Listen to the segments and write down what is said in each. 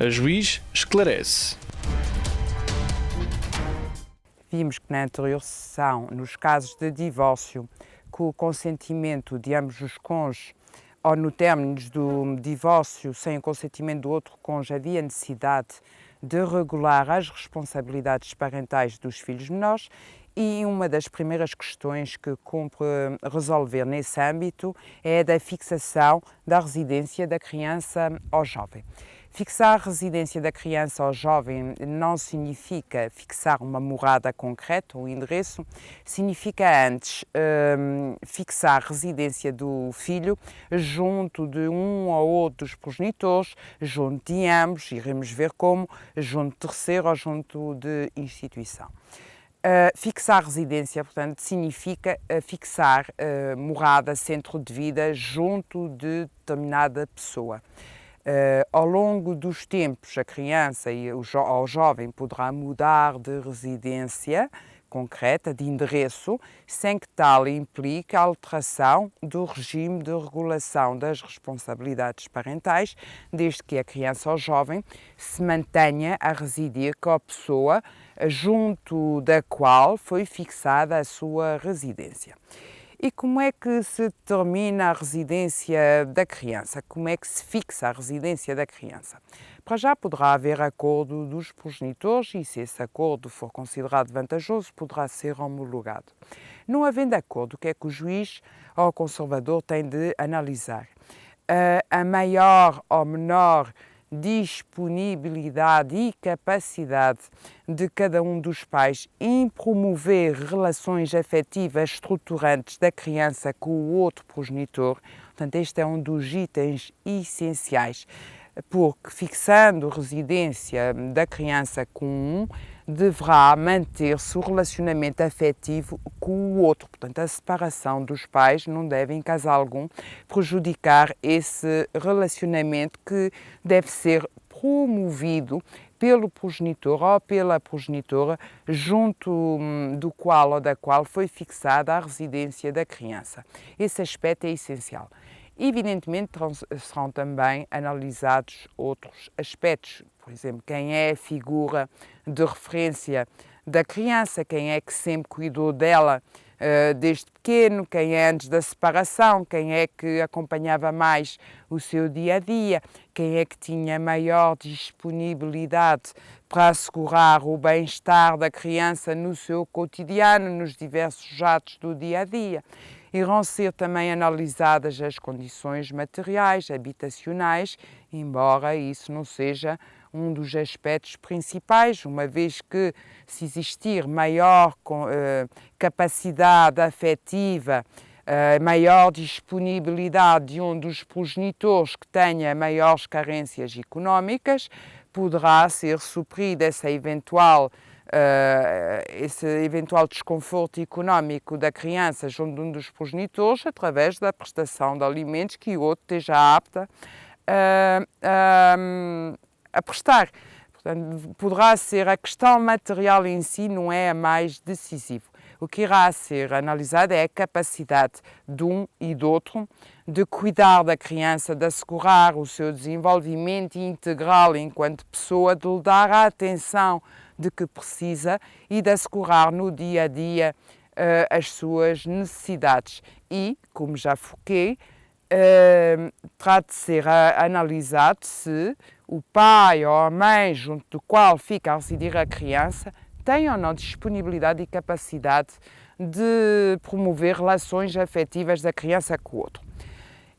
A juiz esclarece. Vimos que na anterior sessão, nos casos de divórcio, com o consentimento de ambos os cônjuges, ou no término do divórcio sem o consentimento do outro cônjuge, havia necessidade de regular as responsabilidades parentais dos filhos menores, e uma das primeiras questões que cumpre resolver nesse âmbito é a da fixação da residência da criança ou jovem. Fixar a residência da criança ou jovem não significa fixar uma morada concreta, um endereço, significa antes fixar a residência do filho junto de um ou outro dos progenitores, junto de ambos, iremos ver como, junto de terceiro ou junto de instituição. Fixar residência, portanto, significa fixar morada, centro de vida junto de determinada pessoa. Ao longo dos tempos, a criança ou o jovem poderá mudar de residência concreta, de endereço, sem que tal implique a alteração do regime de regulação das responsabilidades parentais, desde que a criança ou jovem se mantenha a residir com a pessoa junto da qual foi fixada a sua residência. E como é que se determina a residência da criança? Como é que se fixa a residência da criança? Para já poderá haver acordo dos progenitores e, se esse acordo for considerado vantajoso, poderá ser homologado. Não havendo acordo, o que é que o juiz ou o conservador tem de analisar? A maior ou menor disponibilidade e capacidade de cada um dos pais em promover relações afetivas estruturantes da criança com o outro progenitor. Portanto, este é um dos itens essenciais, porque fixando residência da criança com um, deverá manter-se o relacionamento afetivo com o outro. Portanto, a separação dos pais não deve, em caso algum, prejudicar esse relacionamento que deve ser promovido pelo progenitor ou pela progenitora junto do qual ou da qual foi fixada a residência da criança. Esse aspecto é essencial. Evidentemente, serão também analisados outros aspectos, por exemplo, quem é a figura de referência da criança, quem é que sempre cuidou dela desde pequeno, quem é antes da separação, quem é que acompanhava mais o seu dia-a-dia, quem é que tinha maior disponibilidade para assegurar o bem-estar da criança no seu cotidiano, nos diversos atos do dia-a-dia. Irão ser também analisadas as condições materiais, habitacionais, embora isso não seja um dos aspectos principais, uma vez que, se existir maior capacidade afetiva, maior disponibilidade de um dos progenitores que tenha maiores carências económicas, poderá ser suprida esse eventual desconforto económico da criança junto de um dos progenitores através da prestação de alimentos que o outro esteja apta a prestar. Portanto, poderá ser a questão material em si, não é a mais decisiva. O que irá ser analisado é a capacidade de um e do outro de cuidar da criança, de assegurar o seu desenvolvimento integral enquanto pessoa, de lhe dar a atenção de que precisa e de assegurar no dia-a-dia as suas necessidades. E, como já foquei, terá de ser analisado se o pai ou a mãe junto do qual fica a residir a criança tem ou não disponibilidade e capacidade de promover relações afetivas da criança com o outro.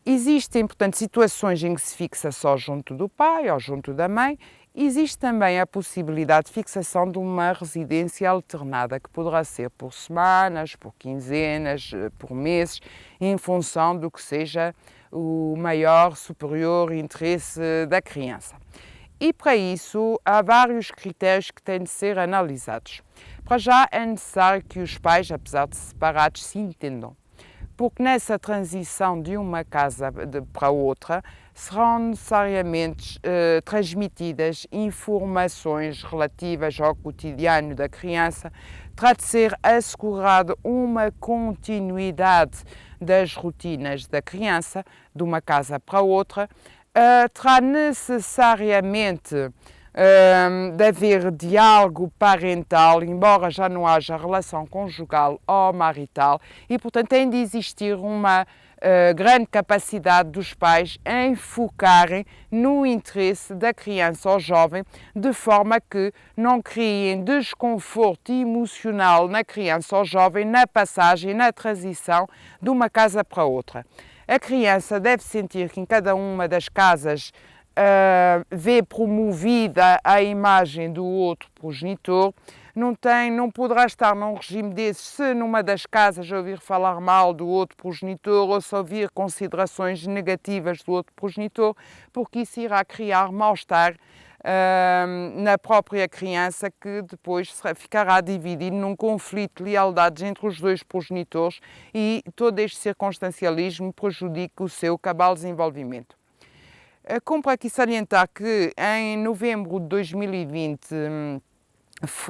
Existem, portanto, situações em que se fixa só junto do pai ou junto da mãe. Existe também a possibilidade de fixação de uma residência alternada, que poderá ser por semanas, por quinzenas, por meses, em função do que seja o maior, superior interesse da criança. E para isso há vários critérios que têm de ser analisados. Para já é necessário que os pais, apesar de separados, se entendam, porque nessa transição de uma casa para outra serão necessariamente transmitidas informações relativas ao cotidiano da criança. Terá de ser assegurada uma continuidade das rotinas da criança de uma casa para outra, terá necessariamente de haver diálogo parental, embora já não haja relação conjugal ou marital, e portanto tem de existir uma grande capacidade dos pais em focarem no interesse da criança ou jovem, de forma que não criem desconforto emocional na criança ou jovem na passagem, na transição de uma casa para outra. A criança deve sentir que em cada uma das casas vê promovida a imagem do outro progenitor, não poderá estar num regime desses se numa das casas ouvir falar mal do outro progenitor ou se ouvir considerações negativas do outro progenitor, porque isso irá criar mal-estar na própria criança, que depois ficará dividido num conflito de lealdades entre os dois progenitores, e todo este circunstancialismo prejudica o seu cabal desenvolvimento. Cumpre aqui salientar que em novembro de 2020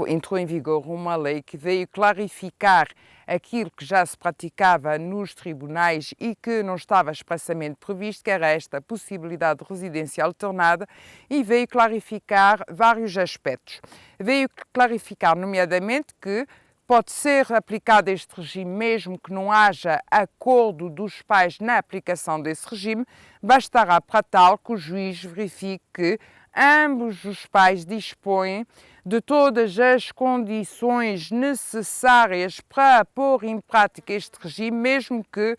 entrou em vigor uma lei que veio clarificar aquilo que já se praticava nos tribunais e que não estava expressamente previsto, que era esta possibilidade de residência alternada, e veio clarificar vários aspectos. Veio clarificar, nomeadamente, que pode ser aplicado este regime mesmo que não haja acordo dos pais na aplicação desse regime, bastará para tal que o juiz verifique que ambos os pais dispõem de todas as condições necessárias para pôr em prática este regime, mesmo que,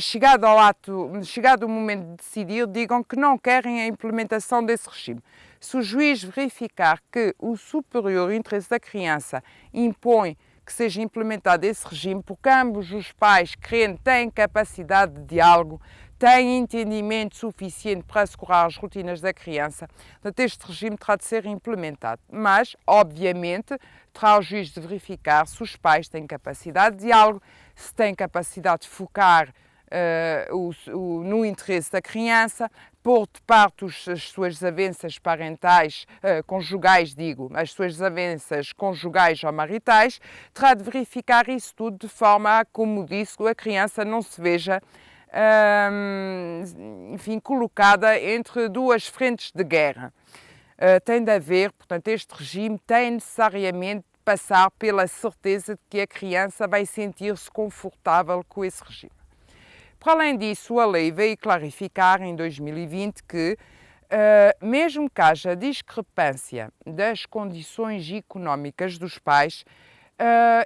chegado o momento de decidir, digam que não querem a implementação desse regime. Se o juiz verificar que o superior interesse da criança impõe que seja implementado esse regime, porque ambos os pais, querendo, têm capacidade de diálogo, têm entendimento suficiente para assegurar as rotinas da criança, portanto, este regime terá de ser implementado. Mas, obviamente, terá o juiz de verificar se os pais têm capacidade de diálogo, se têm capacidade de focar no interesse da criança, pôr de parte as suas desavenças parentais, conjugais, as suas desavenças conjugais ou maritais, terá de verificar isso tudo de forma a, como disse, a criança não se veja colocada entre duas frentes de guerra. Tem de haver, portanto, este regime tem necessariamente de passar pela certeza de que a criança vai sentir-se confortável com esse regime. Para além disso, a lei veio clarificar em 2020 que, mesmo que haja discrepância das condições económicas dos pais,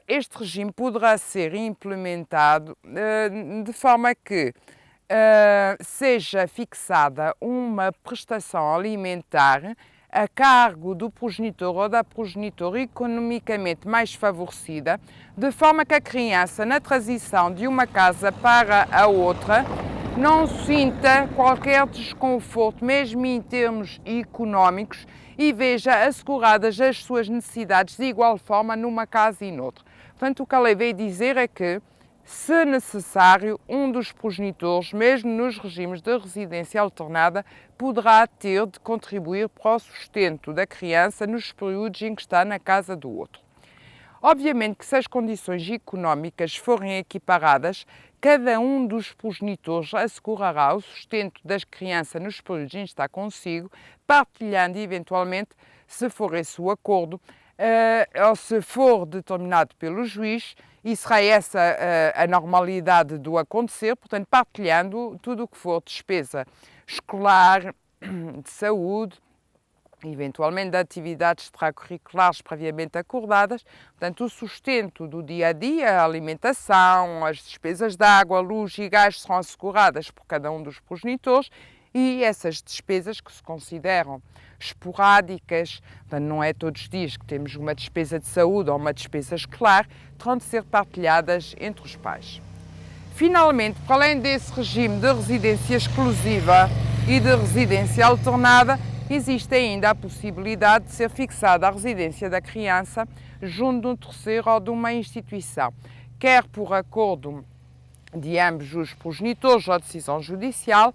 este regime poderá ser implementado de forma que seja fixada uma prestação alimentar a cargo do progenitor ou da progenitora economicamente mais favorecida, de forma que a criança, na transição de uma casa para a outra, não sinta qualquer desconforto, mesmo em termos económicos, e veja asseguradas as suas necessidades de igual forma numa casa e noutra. Portanto, o que a lei veio dizer é que, se necessário, um dos progenitores, mesmo nos regimes de residência alternada, poderá ter de contribuir para o sustento da criança nos períodos em que está na casa do outro. Obviamente que, se as condições económicas forem equiparadas, cada um dos progenitores assegurará o sustento da criança nos períodos em que está consigo, partilhando eventualmente, se for esse o acordo, ou se for determinado pelo juiz, e será essa a normalidade do acontecer, portanto, partilhando tudo o que for despesa escolar, de saúde, eventualmente de atividades extracurriculares previamente acordadas, portanto, o sustento do dia-a-dia, a alimentação, as despesas de água, luz e gás serão asseguradas por cada um dos progenitores, e essas despesas que se consideram esporádicas, portanto, não é todos os dias que temos uma despesa de saúde ou uma despesa escolar, terão de ser partilhadas entre os pais. Finalmente, para além desse regime de residência exclusiva e de residência alternada, existe ainda a possibilidade de ser fixada a residência da criança junto de um terceiro ou de uma instituição, quer por acordo de ambos os progenitores ou decisão judicial,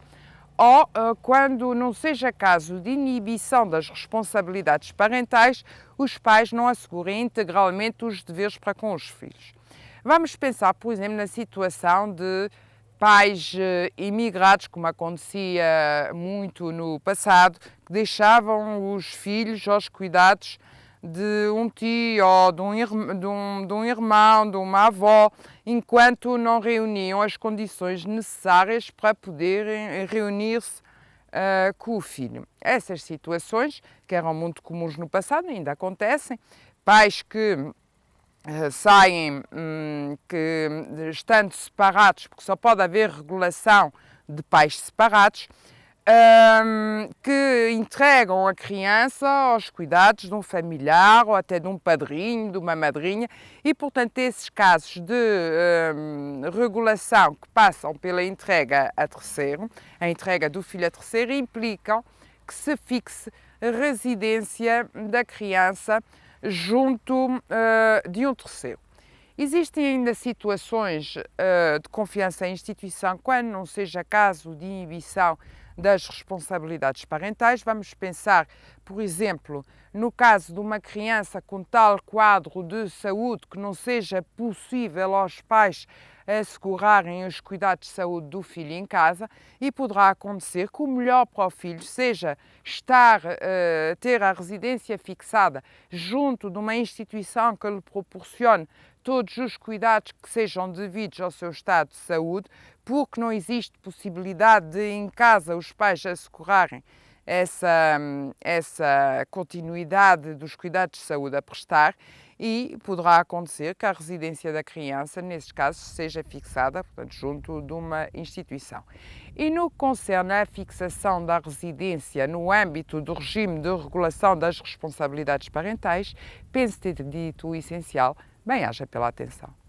ou quando não seja caso de inibição das responsabilidades parentais, os pais não assegurem integralmente os deveres para com os filhos. Vamos pensar, por exemplo, na situação de pais imigrados, como acontecia muito no passado, que deixavam os filhos aos cuidados de um tio ou de um irmão, de uma avó, enquanto não reuniam as condições necessárias para poderem reunir-se com o filho. Essas situações, que eram muito comuns no passado, ainda acontecem. Pais que saem, que estando separados, porque só pode haver regulação de pais separados, que entregam a criança aos cuidados de um familiar ou até de um padrinho, de uma madrinha, e portanto esses casos de regulação que passam pela entrega a terceiro, a entrega do filho a terceiro, implicam que se fixe a residência da criança junto de um terceiro. Existem ainda situações de confiança em instituição quando não seja caso de inibição das responsabilidades parentais. Vamos pensar, por exemplo, no caso de uma criança com tal quadro de saúde que não seja possível aos pais assegurarem os cuidados de saúde do filho em casa, e poderá acontecer que o melhor para o filho seja ter a residência fixada junto de uma instituição que lhe proporcione todos os cuidados que sejam devidos ao seu estado de saúde, porque não existe possibilidade de em casa os pais assegurarem essa continuidade dos cuidados de saúde a prestar, e poderá acontecer que a residência da criança, nesses casos, seja fixada, portanto, junto de uma instituição. E no que concerne à fixação da residência no âmbito do regime de regulação das responsabilidades parentais, penso ter dito o essencial. Bem-aja pela atenção.